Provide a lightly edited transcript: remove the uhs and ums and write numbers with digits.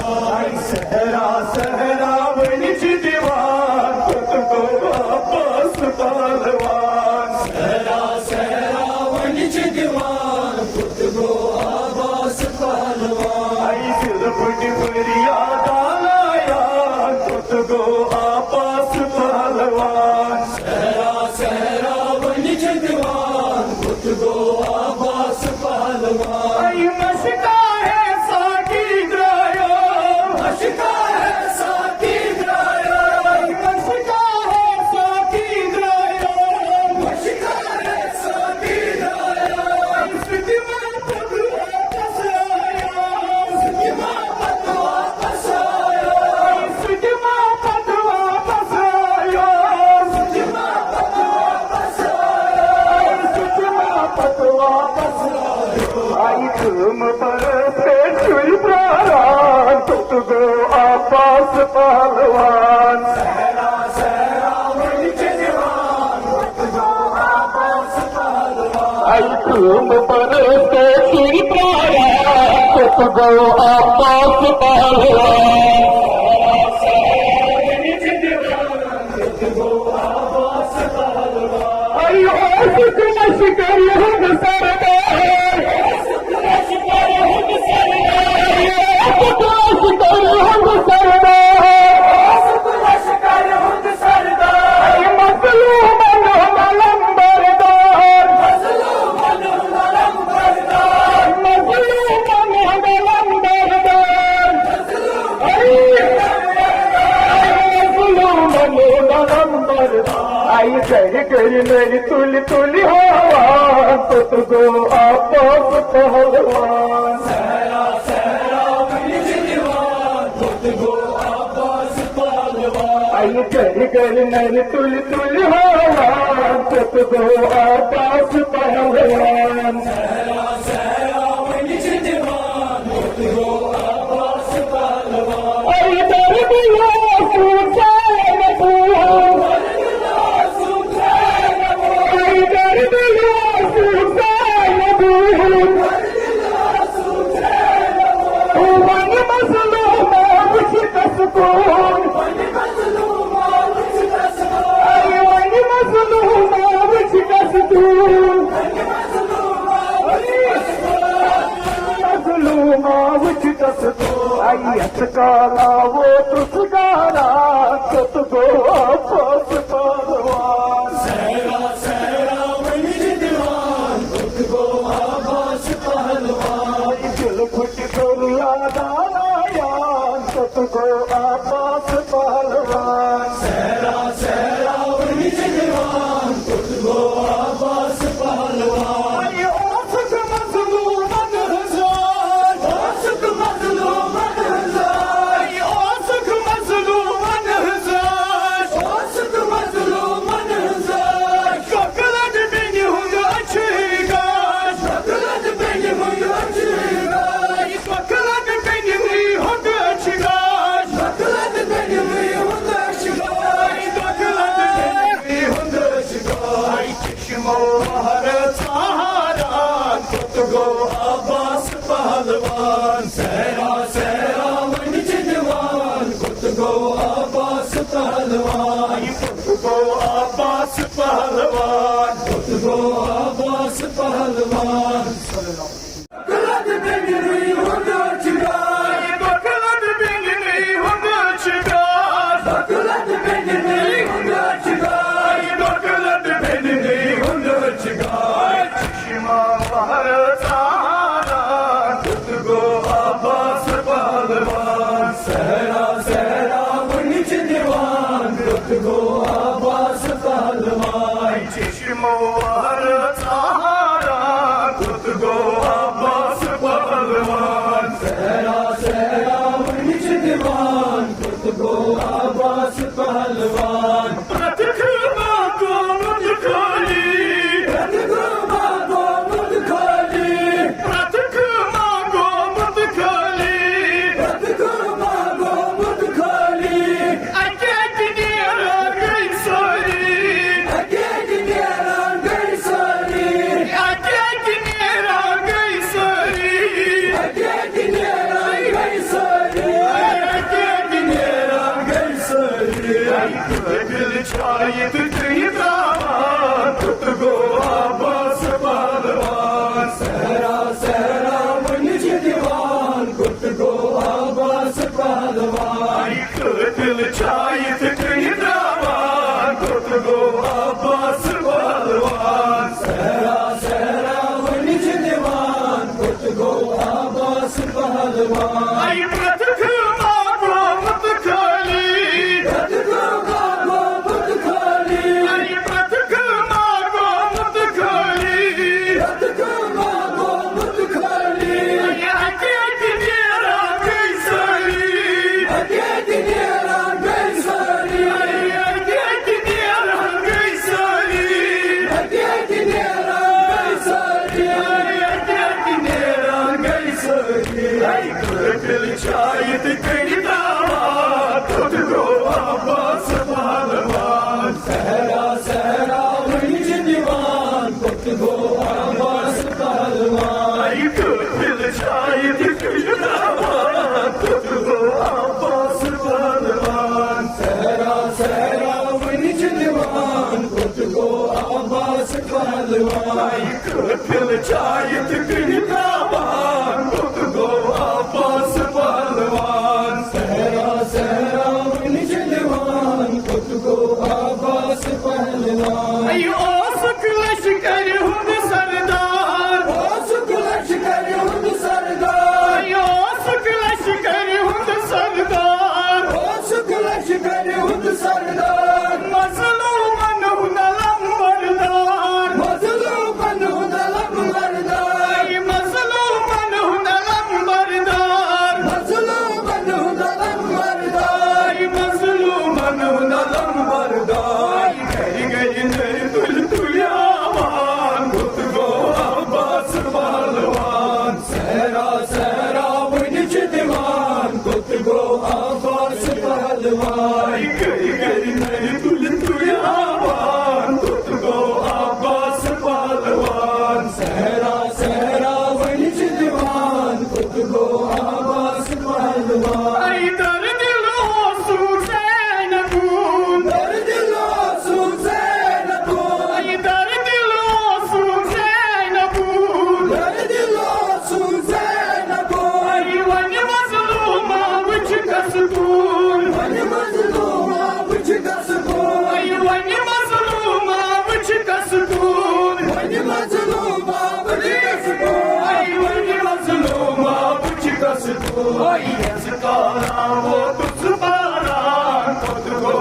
सहरा सहरा वनिच दीवान तुझको वापस पहलवान सहरा सहरा वनिच दीवान तुझको वापस पहलवान आई दिल बड़ी फरियाद आया तुझको वापस पहलवान सहरा सहरा वनिच दीवान तुझको वापस पहलवान आई मशका है साकी द्रायो मशका है साथी द्रायो मशका है साकी द्रायो मशका है साथी द्रायो सिद्धमा पतवा पसाया सिद्धमा पतवा पसायो सिद्धमा पतवा पसाया सिद्धमा पतवा पसायो सिद्धमा पतवा पसाया आई तुम पर से छुई प्राण तुझको आपस पहलवान सहरा सहरा वनिच दीवान तुझको वापस पहलवान आई तुम पर से छुई प्राण तुझको आपस पहलवान तुझको वापस पहलवान आई आशिक मशकर हम सरदार लश्कर हम सरदार मशकर हम सरदार लश्कर हम सरदार मजलूम लंबरदार मजलूम लंबरदार मजलूम लंबरदार आई कर कर मेरी तुल तुल हवा तुझको आपस पहलवान सहरा सहरा वनिच दीवान तुझको वापस पहलवान आई कर कर मेरी तुल तुल हवा तुझको आपस पहलवान सहरा सहरा वनिच दीवान तुझको वापस पहलवान आई दर्दियों पूछे आई दर्दियों पूछे वन मजलूम शिकस्तून आई वन मजलूम शिकस्तून मजलूम शिकस्तून आई असकाला वो तुसकारा तुझको आपस पहलवान सहरा सहरा वनिच दीवान तुझको वापस पहलवान दिल फुट कर याद आया तुझको आपस पहलवान सहरा सहरा वनिच दीवान तुझको वापस पहलवान आई औसत मजलूम हजार आशिक मजलूम हजार आई औसत मजलूम हजार आशिक मजलूम हजार Şokolat beni hunga çıkar Shaukat बन हुआ चिगार Şokolat beni hunga çıkar Shaukat बन हुआ चिगार Şokolat beni hunga चिगार Çişmo maharet saharan तुझको आबास पहलवान सहरा सहरा वनिच दीवान तुझको आबास पहलवान Tutko Abbas pehlevan तुझको आबास पहलवान शोकत बन हुआ चिगार Şokolat beni hunga çıkar Shaukat बन हुआ चिगार Şokolat beni hunga çıkar Çişmo maharet saharan Tutko Abbas pehlevan सहरा सहरा वनिच दीवान तुझको आबास पहलवान Çişmo maharet saharan Tutko Abbas pehlevan सहरा सहरा वनिच दीवान तुझको आबास पहलवान Pratikma komut kali रतगुमा गोमुद खाली Pratikma komut kali रतगुमा गोमुद खाली Akak diyara gaysari अगे गिरा गई सारी Akak diyara gaysari अगे गिरा गई सारी दिल शाहिद कहीं दामान खुद को आबास पहलवान सहरा सहरा वनिज दीवान खुद को आबास पहलवान दिल शाहिद कहीं दामान खुद को आबास पहलवान सहरा सहरा वनिज दीवान खुद को आबास पहलवान दिल शाहिद कहीं दामान खुद को आबास पहलवान सहरा सहरा वनिज दीवान खुद को आबास पहलवान दिल शाहिद कहीं दामान खुद को आबास पहलवान सहरा सहरा वनिज दीवान खुद को आबास पहलवान दिल शाहिद कहीं दामान खुद को आबास पहलवान सहरा सहरा वनिज दीवान खुद को आबास पहलवान सुख लश्कर हुंद सरदार ओ सुख लश्कर हुंद सरदार सुख लश्कर हुंद सरदार ओ सुख लश्कर हुंद सरदार मजलूमन हुंद लंबरदार मजलूमन हुंद लंबरदार मजलूमन हुंद लंबरदार मजलूमन हुंद लंबरदार मजलूमन हुंद लंबरदार गई गई नहीं तुल तुलियावान खुद को आबास पहलवान सहरा सहरा वनिज दीवान खुद को आबास पहलवान गई गई नहीं तुल तुलियावान खुद को आबास पहलवान सहरा सहरा वनिज दीवान खुद को आबास पहलवान दर्द लो सुसैन खून दर्द लो सुसैन खून दर्द लो सुसैन खून दर्द लो सुसैन खून वन मजलूमा विच कसकून वन मजलूमा विच कसकून वन मजलूमा विच कसकून वन मजलूमा विच कसकून वन मजलूमा विच कसकून वो तुझ पारा खुद को